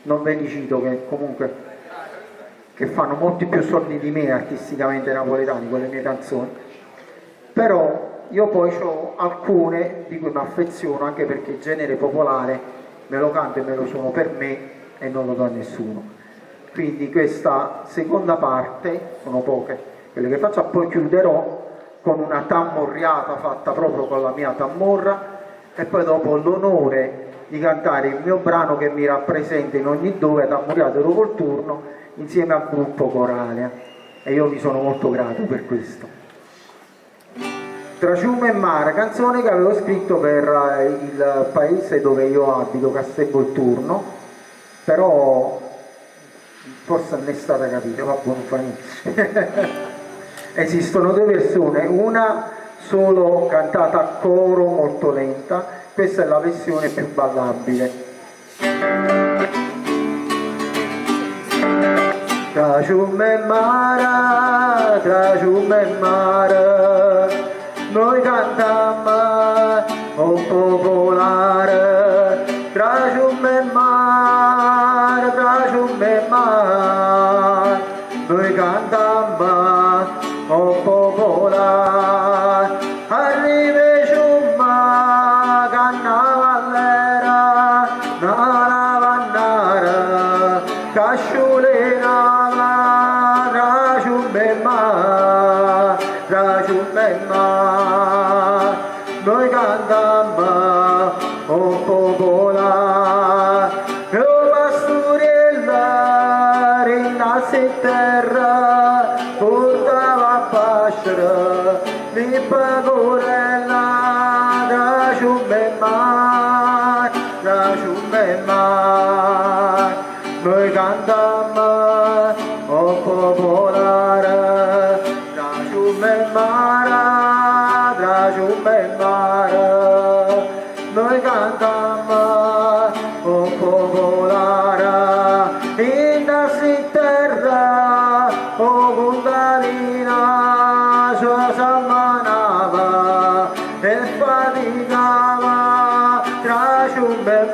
non ve li cito, che comunque che fanno molti più soldi di me artisticamente napoletani con le mie canzoni, però io poi ho alcune di cui mi affeziono, anche perché il genere popolare me lo canto e me lo suono per me e non lo do a nessuno. Quindi questa seconda parte, sono poche quelle che faccio, poi chiuderò con una tammorriata fatta proprio con la mia tammorra e poi dopo l'onore di cantare il mio brano che mi rappresenta in ogni dove, tammorriato dopo il turno, insieme al gruppo corale, e io vi sono molto grato per questo. Tra fiume e mare, canzone che avevo scritto per il paese dove io abito, Castelvolturno, però forse non è stata capita, va buono, fa niente. Esistono due versioni, una solo cantata a coro molto lenta, questa è la versione più ballabile. Tra fiume e mare, noi cantiamo un popolare. Tra fiume e mare, noi cantiamo un popolare. Arriva ciumma, cannavallera, una lavannara, casciolena. Noi cantiamo un popolare, io pastoriella rinasce in terra, portava a pascere, mi pagorella, tra ciumbe e mare, noi cantiamo un popolare, tra ciumbe e mare, noi cantiamo un popolare, in si terra, o Kundalina, sua s'ammanava e faticava, tra ciumbe e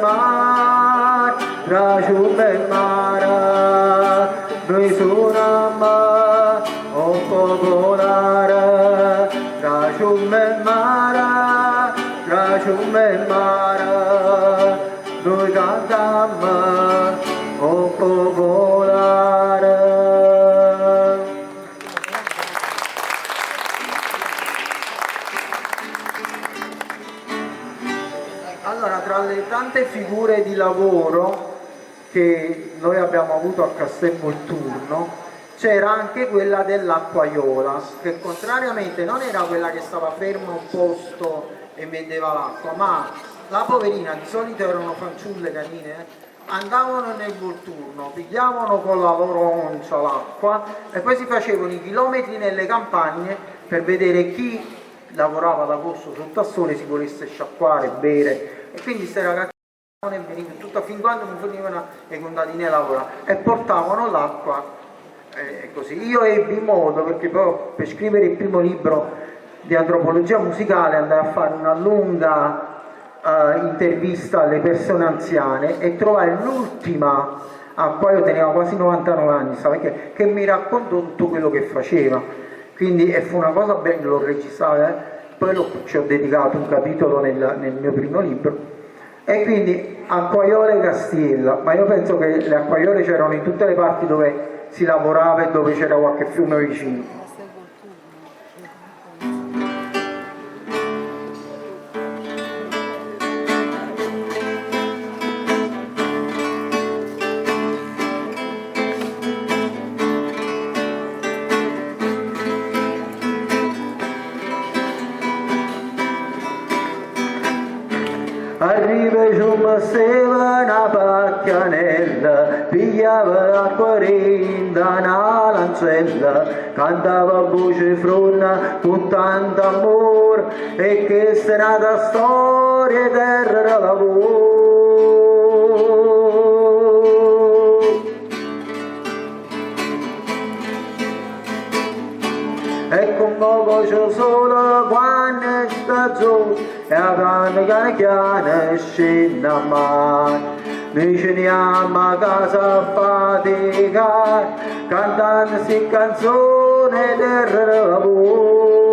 mare, noi suonammo un popolare, tra ciumbe e mare, noi cantiamo un popolare. Allora, tra le tante figure di lavoro che noi abbiamo avuto a Castelvolturno c'era anche quella dell'acquaiola, che contrariamente non era quella che stava ferma a un posto e vendeva l'acqua, ma la poverina, di solito erano fanciulle carine, andavano nel Volturno, pigliavano con la loro oncia l'acqua e poi si facevano i chilometri nelle campagne per vedere chi lavorava da posto sotto al sole si volesse sciacquare, bere, e quindi queste ragazze e veniva tutto fin quando mi venivano i contadini a lavorare e portavano l'acqua così. Io ebbi modo, perché poi per scrivere il primo libro di antropologia musicale andai a fare una lunga intervista alle persone anziane e trovai l'ultima, poi io tenevo quasi 99 anni, che mi raccontò tutto quello che faceva, quindi fu una cosa bella, l'ho registrata, poi ci ho dedicato un capitolo nel mio primo libro. E quindi acquaiole e Castiella, ma io penso che le acquaiole c'erano in tutte le parti dove si lavorava e dove c'era qualche fiume vicino. Arriva giù metteva una pacchianella, pigliava l'acqua rinda una lancella, cantava a voce fronna con tanto amore, e questa è nata storia terra lavoro. E con voce solo quando è stagione, e la piana chiana scende a mare, noi ce ne andiamo a casa a faticare, cantando queste canzoni del lavoro.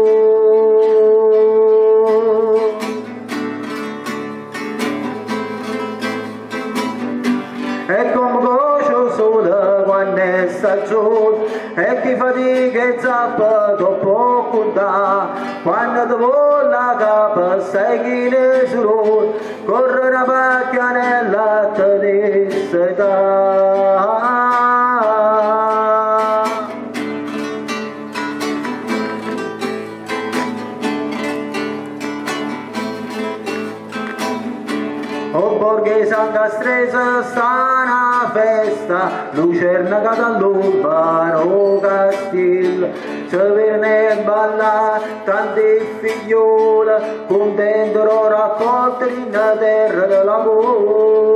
E come voce solo quando è stagione, e chi fatica e zappa dopo contare, quando ti vuole la capa sai chi ne solo, corre una pacchianella te di O borghese a Castresa sta una festa, lucernaca dall'urbano Castiel, se viene ballare tanti figlioli, contentero raccolti in terra del lavoro.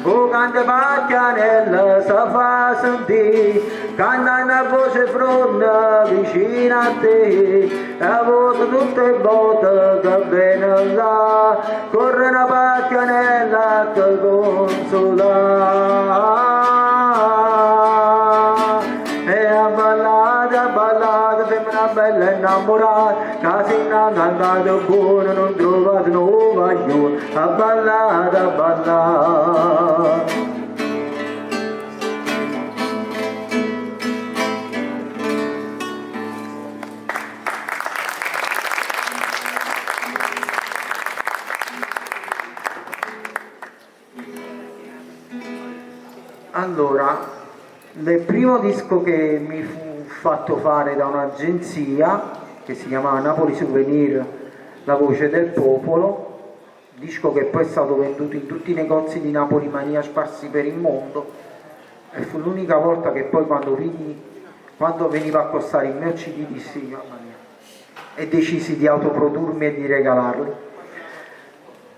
O canta pacchianella si fa sentire, canta una voce fronda vicino a te, e vota tutte le volte che viene là, corre una pacchianella che consola. E a ballata, femmina bella innamorata, casina cantata buona, non trovate nuova io, a ballata. Allora, nel primo disco che mi fu fatto fare da un'agenzia che si chiamava Napoli Souvenir, La voce del popolo, disco che poi è stato venduto in tutti i negozi di Napoli Mania sparsi per il mondo, e fu l'unica volta che poi quando veniva a costare il mio CD dissi mamma mia, e decisi di autoprodurmi e di regalarli.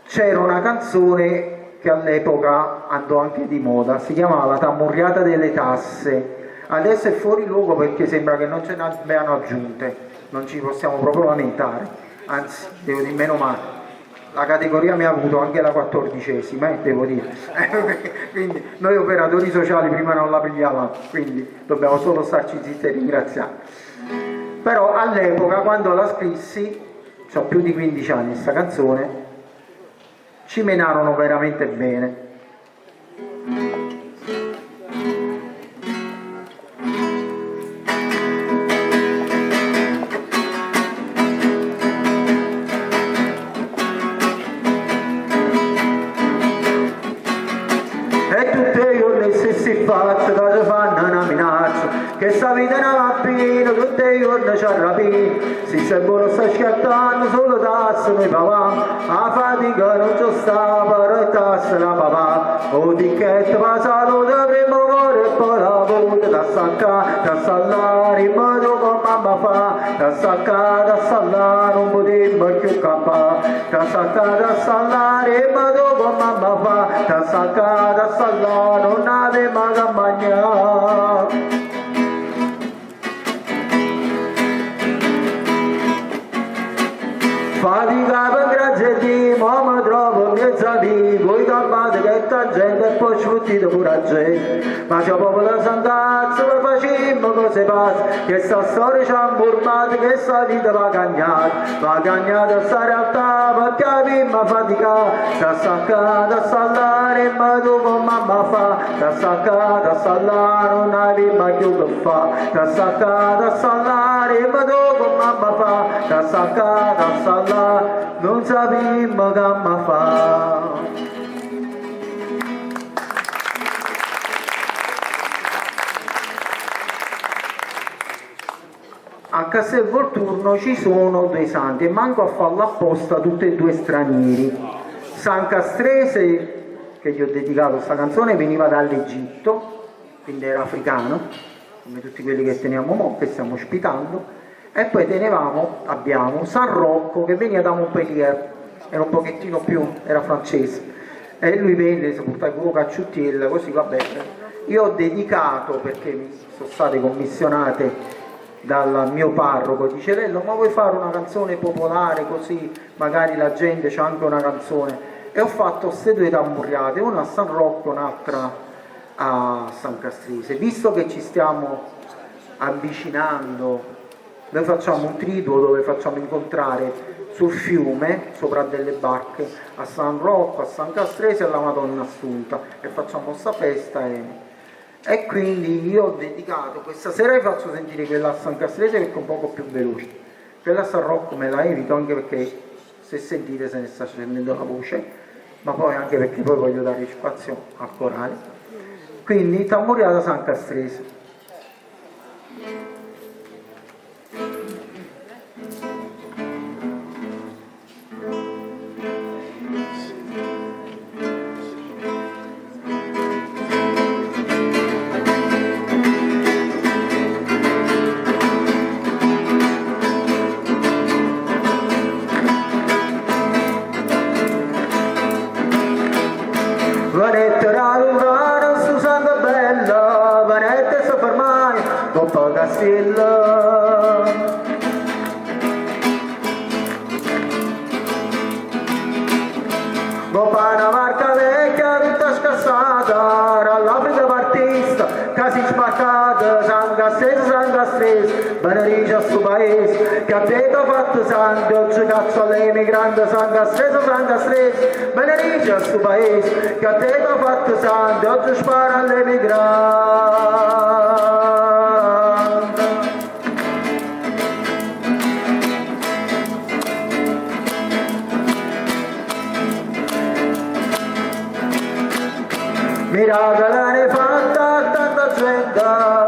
C'era una canzone che all'epoca andò anche di moda, si chiamava Tammurriata delle tasse. Adesso è fuori luogo perché sembra che non ce ne abbiano aggiunte, non ci possiamo proprio lamentare, anzi devo dire meno male, la categoria mi ha avuto anche la 14ª, devo dire. Quindi noi operatori sociali prima non la pigliavamo, quindi dobbiamo solo starci zitti e ringraziare. Però all'epoca quando la scrissi, ho più di 15 anni questa canzone, ci menarono veramente bene. E tutte le giorni stessi fatti che ci fanno una minaccia, che sta vita è una bambina, tutte le giorni ci arrabbi, si sembra sta schiattando solo tasse noi papà, a fatica non ci sta per tasse la papà, o ticchetta passato da primo cuore e poi la punta da staccare, da sallare, in modo come mamma fa, da staccare, da sallare, non potremmo più campare, da staccare, da sallare, in modo come mamma fa, da staccare, da sallare, non aveva che mangiare. Fatica per grazia di Dio, mi trovo mezzo amico, i campati che sta gente e poi sfuttito pure a gente. Ma c'è proprio da santazzo, lo facciamo cose pazze, che sta storia ci ha burmata, che sta vita va cagnata sta realtà, perché abbiamo faticato, da staccare, da sallare, ma tu con mamma fa, da staccare, da sallare, non abbiamo più che fa, da staccare, da sallare, ma tu con mamma fa, da staccare, da sallare, non sappiamo che mi fa. A Castel Volturno ci sono due santi e manco a farlo apposta tutti e due stranieri. San Castrese, che gli ho dedicato questa canzone, veniva dall'Egitto, quindi era africano, come tutti quelli che teniamo mo, che stiamo ospitando. E poi abbiamo San Rocco che veniva da Montpellier, era un pochettino più, era francese, e lui venne, si portava con cacciuttiella, così va bene. Io ho dedicato, perché mi sono state commissionate dal mio parroco, dice Lello, ma vuoi fare una canzone popolare così magari la gente c'ha anche una canzone? E ho fatto queste due tamburiate, una a San Rocco, un'altra a San Castrese. Visto che ci stiamo avvicinando, noi facciamo un triduo dove facciamo incontrare sul fiume, sopra delle barche, a San Rocco, a San Castrese e alla Madonna Assunta, e facciamo questa festa e quindi io ho dedicato, questa sera vi faccio sentire quella a San Castrese perché è un poco più veloce, quella a San Rocco me la evito anche perché se sentite se ne sta scendendo la voce, ma poi anche perché poi voglio dare spazio al corale, quindi tamburiata San Castrese. Vanette raluvare su Santa Bella, vanette soffermai, Coppa Castilla. Coppa una marca vecchia tutta scassata, dall'Africa partista, casi sparcata, San Castrese, benedice a suo paese, che a te t'ha fatto santo, oggi cazzo all'emigrante, San Castrese, benedice a suo paese, che a te t'ha fatto santo, oggi spara all'emigrante. Miracolo ne fatta a tanta gente,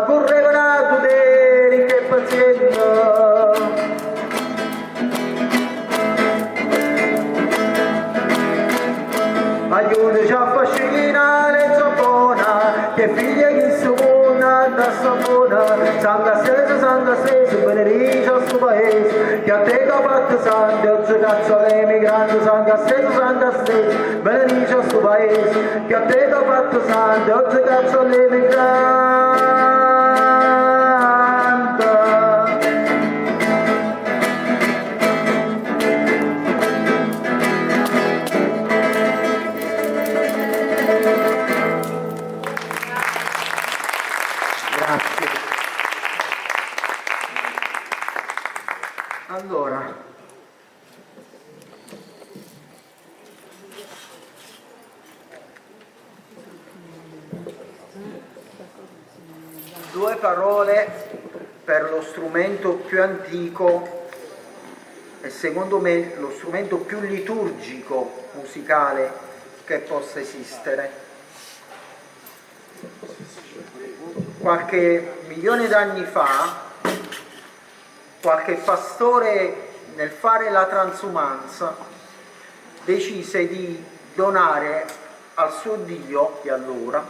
correvano a tuteli che pazienza. Aiutaci a fascinare e buona, che figlia che si buona da sapona. San Castrese, benedice a suo paese, che a te t'ha fatto santo, oggi cazzo all'emigrante. San Castrese, benedice a suo paese, che a te t'ha fatto santo, oggi cazzo all'emigrante. Allora, due parole per lo strumento più antico e secondo me lo strumento più liturgico musicale che possa esistere. Qualche milione d'anni fa qualche pastore nel fare la transumanza decise di donare al suo Dio di allora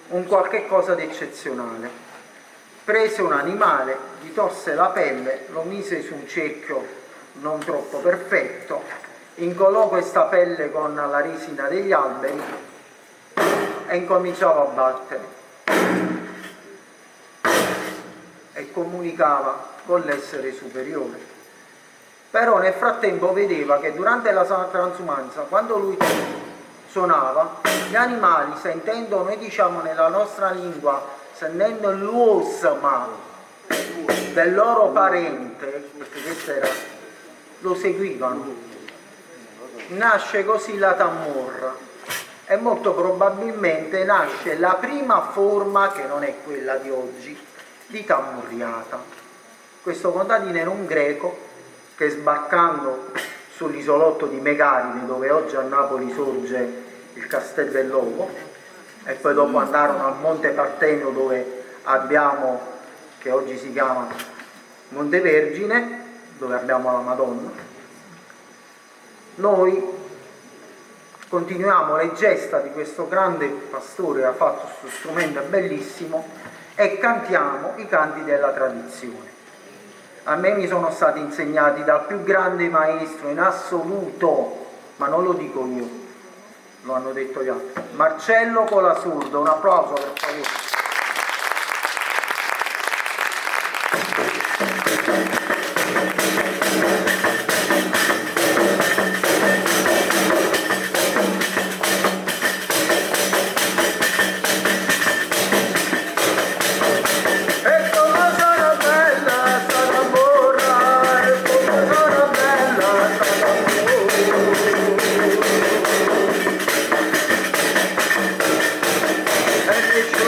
un qualche cosa di eccezionale. Prese un animale, gli torse la pelle, lo mise su un cerchio non troppo perfetto, incollò questa pelle con la resina degli alberi e incominciava a battere e comunicava con l'essere superiore. Però nel frattempo vedeva che durante la transumanza, quando lui suonava, gli animali, sentendo, noi diciamo nella nostra lingua, sentendo l'uosma del loro parente, perché questo era, lo seguivano. Nasce così la Tammurra e molto probabilmente nasce la prima forma, che non è quella di oggi, di Tammurriata. Questo contadino era un greco che, sbarcando sull'isolotto di Megaride, dove oggi a Napoli sorge il Castel dell'Ovo, e poi dopo andarono al Monte Partenio, dove abbiamo, che oggi si chiama Monte Vergine, dove abbiamo la Madonna. Noi continuiamo le gesta di questo grande pastore che ha fatto questo strumento bellissimo e cantiamo i canti della tradizione. A me mi sono stati insegnati dal più grande maestro in assoluto, ma non lo dico io, lo hanno detto gli altri, Marcello Colasurdo. Un applauso per favore.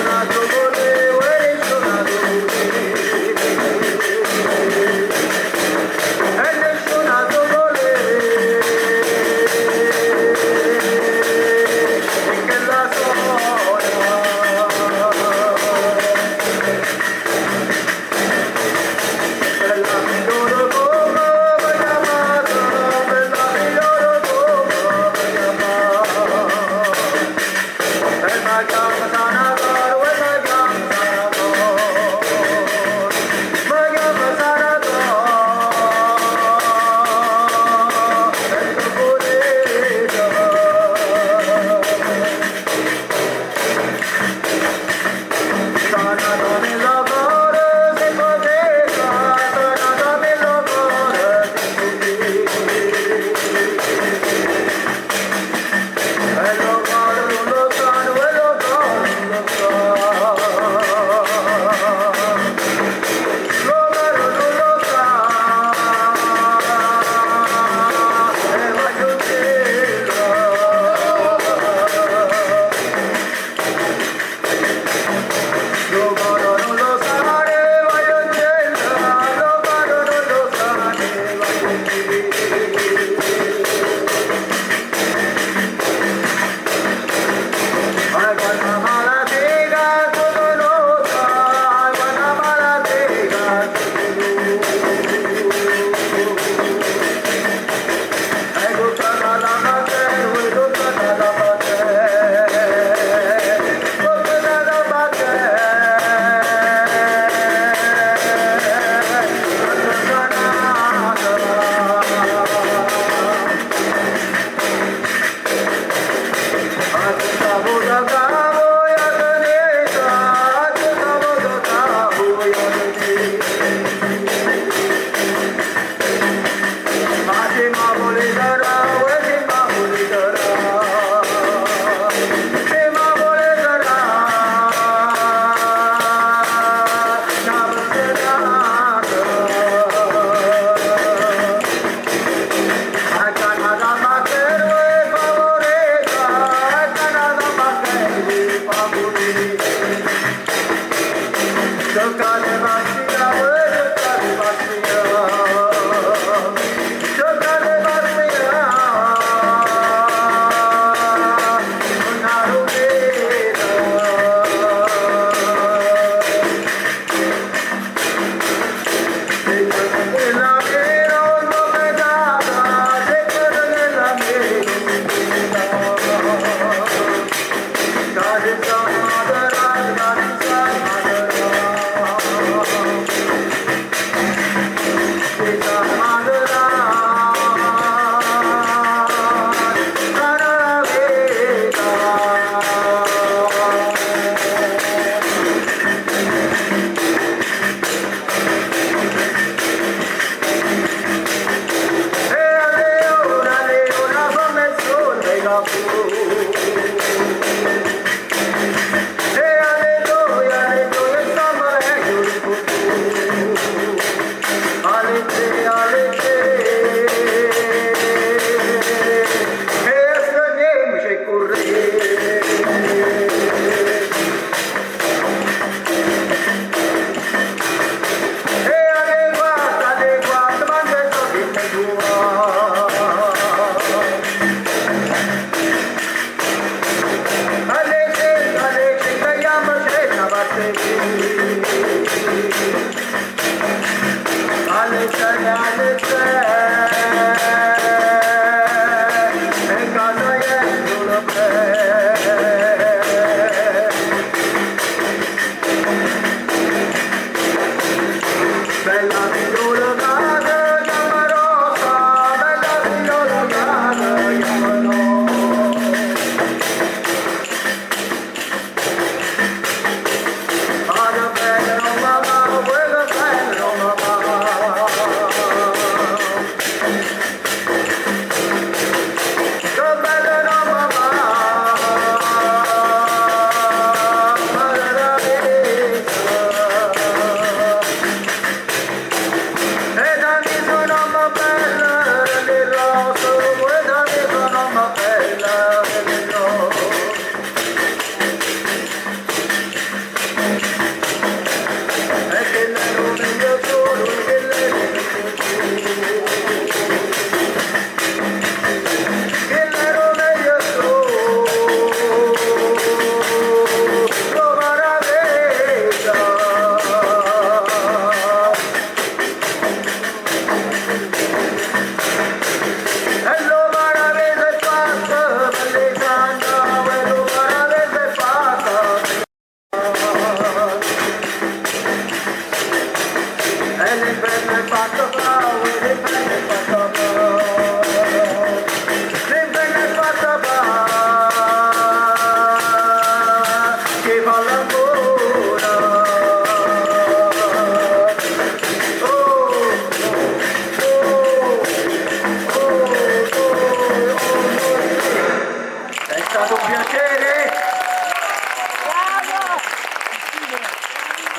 Una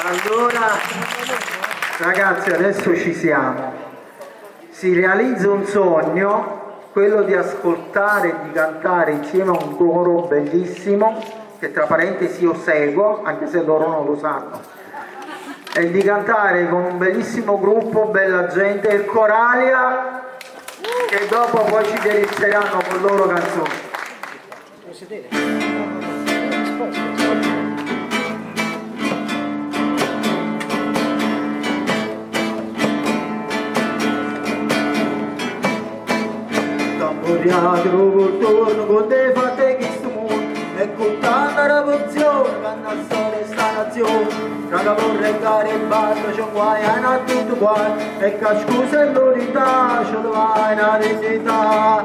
Allora, ragazzi, adesso ci siamo. Si realizza un sogno, quello di ascoltare e di cantare insieme a un coro bellissimo, che tra parentesi io seguo, anche se loro non lo sanno, e di cantare con un bellissimo gruppo, bella gente, il Coralia, che dopo poi ci delizieranno con loro canzoni. Tamburiato col torno con dei fate che sto mondo e con tanta revoluzione che hanno storia sta nazione raga vorrei dare in banda c'è un guaiano a tutto qua e che scusa e l'unità c'è una dignità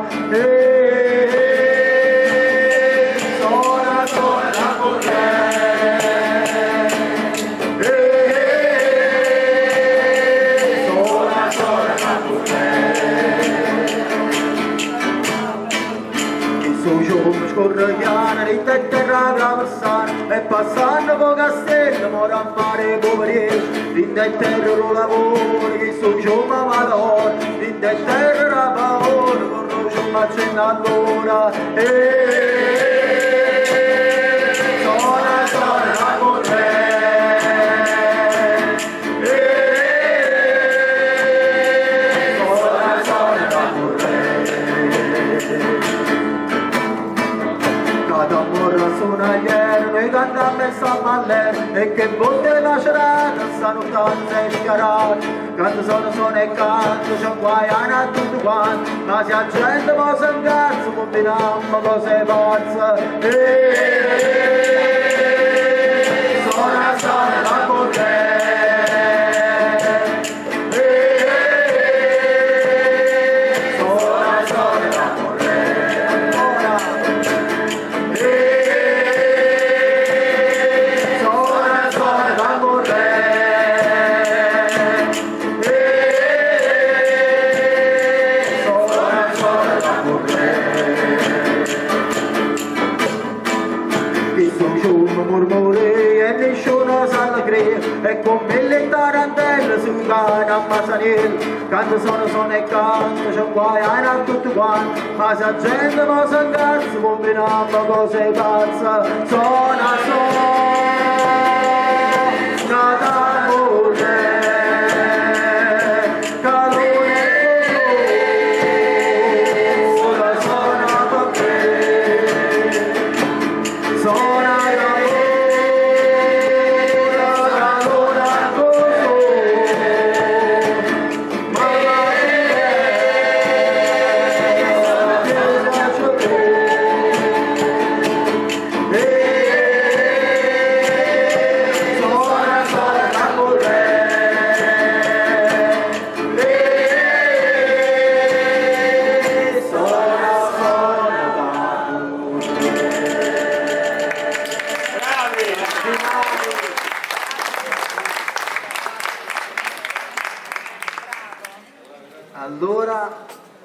sona la corrente scorre chiana di terra traversare e passando po' castello mora a fare poverieri di terra lo lavoro che so giovane valore di terra paura con lo giovane accenna allora sona la corrente noi cantiamo e stiamo all'aria e che volte la serata stanno tanto e schiarati canto sono e canto c'è un guaiano a tutto quanto ma se la gente può se incazzo combiniamo cose pazze suona la corrente e con mille tarantelle su cana a Masanil canto sono e canto c'è un guaiano a tutto quanto ma se la gente può se incazzo combiniamo cose pazze suona d'amore calore suona per te suona Mama Allora